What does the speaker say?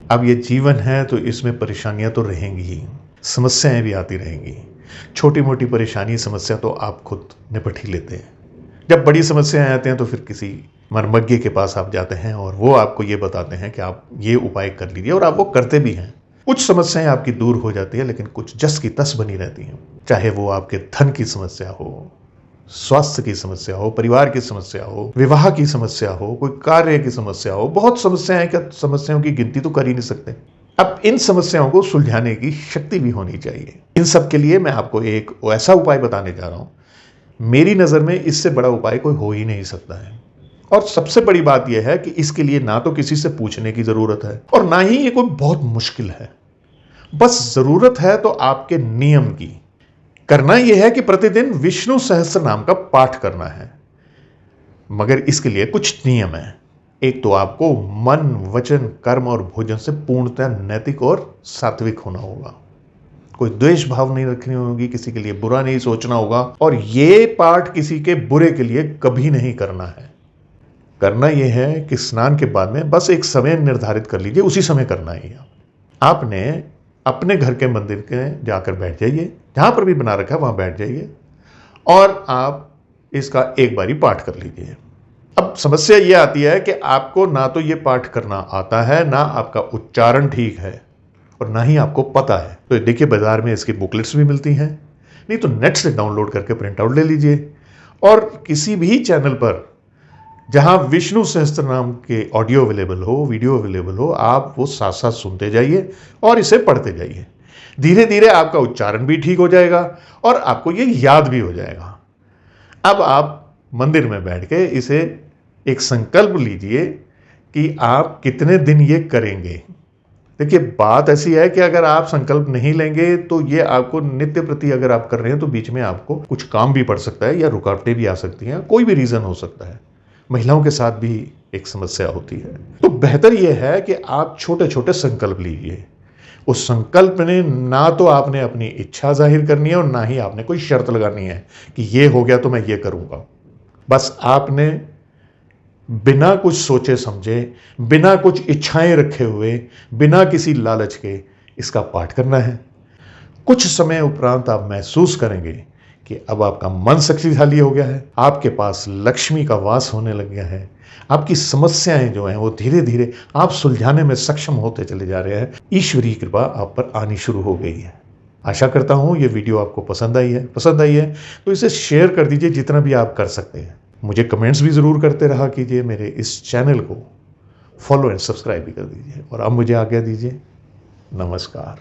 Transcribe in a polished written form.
अब ये जीवन है तो इसमें परेशानियां तो रहेंगी ही, समस्याएं भी आती रहेंगी। छोटी मोटी परेशानी समस्या तो आप खुद निपट ही लेते हैं। जब बड़ी समस्याएं आती हैं तो फिर किसी मर्मज्ञ के पास आप जाते हैं और वो आपको ये बताते हैं कि आप ये उपाय कर लीजिए, और आप वो करते भी हैं। कुछ समस्याएं आपकी दूर हो जाती है, लेकिन कुछ जस की तस बनी रहती हैं। चाहे वो आपके धन की समस्या हो, स्वास्थ्य की समस्या हो, परिवार की समस्या हो, विवाह की समस्या हो, कोई कार्य की समस्या हो, बहुत समस्याएं, क्या समस्याओं की गिनती तो कर ही नहीं सकते। अब इन समस्याओं को सुलझाने की शक्ति भी होनी चाहिए। इन सब के लिए मैं आपको एक ऐसा उपाय बताने जा रहा हूं, मेरी नजर में इससे बड़ा उपाय कोई हो ही नहीं सकता है। और सबसे बड़ी बात यह है कि इसके लिए ना तो किसी से पूछने की जरूरत है और ना ही ये कोई बहुत मुश्किल है। बस जरूरत है तो आपके नियम की। करना यह है कि प्रतिदिन विष्णु सहस्त्र नाम का पाठ करना है, मगर इसके लिए कुछ नियम है। एक तो आपको मन, वचन, कर्म और भोजन से पूर्णतः नैतिक और सात्विक होना होगा। कोई द्वेष भाव नहीं रखनी होगी, किसी के लिए बुरा नहीं सोचना होगा, और ये पाठ किसी के बुरे के लिए कभी नहीं करना है। करना यह है कि स्नान के बाद में बस एक समय निर्धारित कर लीजिए, उसी समय करना है। आपने अपने घर के मंदिर के जाकर बैठ जाइए, जहां पर भी बना रखा है वहां बैठ जाइए, और आप इसका एक बारी पाठ कर लीजिए। अब समस्या यह आती है कि आपको ना तो यह पाठ करना आता है, ना आपका उच्चारण ठीक है, और ना ही आपको पता है। तो देखिए, बाजार में इसकी बुकलेट्स भी मिलती हैं, नहीं तो नेट से डाउनलोड करके प्रिंट आउट ले लीजिए, और किसी भी चैनल पर जहां विष्णु सहस्त्र नाम के ऑडियो अवेलेबल हो, वीडियो अवेलेबल हो, आप वो साथ साथ सुनते जाइए और इसे पढ़ते जाइए। धीरे धीरे आपका उच्चारण भी ठीक हो जाएगा और आपको ये याद भी हो जाएगा। अब आप मंदिर में बैठ के इसे एक संकल्प लीजिए कि आप कितने दिन ये करेंगे। देखिए, बात ऐसी है कि अगर आप संकल्प नहीं लेंगे तो ये आपको नित्य प्रति अगर आप कर रहे हैं तो बीच में आपको कुछ काम भी पड़ सकता है या रुकावटें भी आ सकती हैं, कोई भी रीजन हो सकता है। महिलाओं के साथ भी एक समस्या होती है। तो बेहतर यह है कि आप छोटे छोटे संकल्प लीजिए। उस संकल्प में ना तो आपने अपनी इच्छा जाहिर करनी है और ना ही आपने कोई शर्त लगानी है कि ये हो गया तो मैं ये करूंगा। बस आपने बिना कुछ सोचे समझे, बिना कुछ इच्छाएं रखे हुए, बिना किसी लालच के इसका पाठ करना है। कुछ समय उपरांत आप महसूस करेंगे कि अब आपका मन शक्तिशाली हो गया है, आपके पास लक्ष्मी का वास होने लग गया है, आपकी समस्याएं जो हैं वो धीरे धीरे आप सुलझाने में सक्षम होते चले जा रहे हैं। ईश्वरीय कृपा आप पर आनी शुरू हो गई है। आशा करता हूं ये वीडियो आपको पसंद आई है तो इसे शेयर कर दीजिए जितना भी आप कर सकते हैं। मुझे कमेंट्स भी जरूर करते रहा कीजिए। मेरे इस चैनल को फॉलो एंड सब्सक्राइब भी कर दीजिए, और अब मुझे आज्ञा दीजिए। नमस्कार।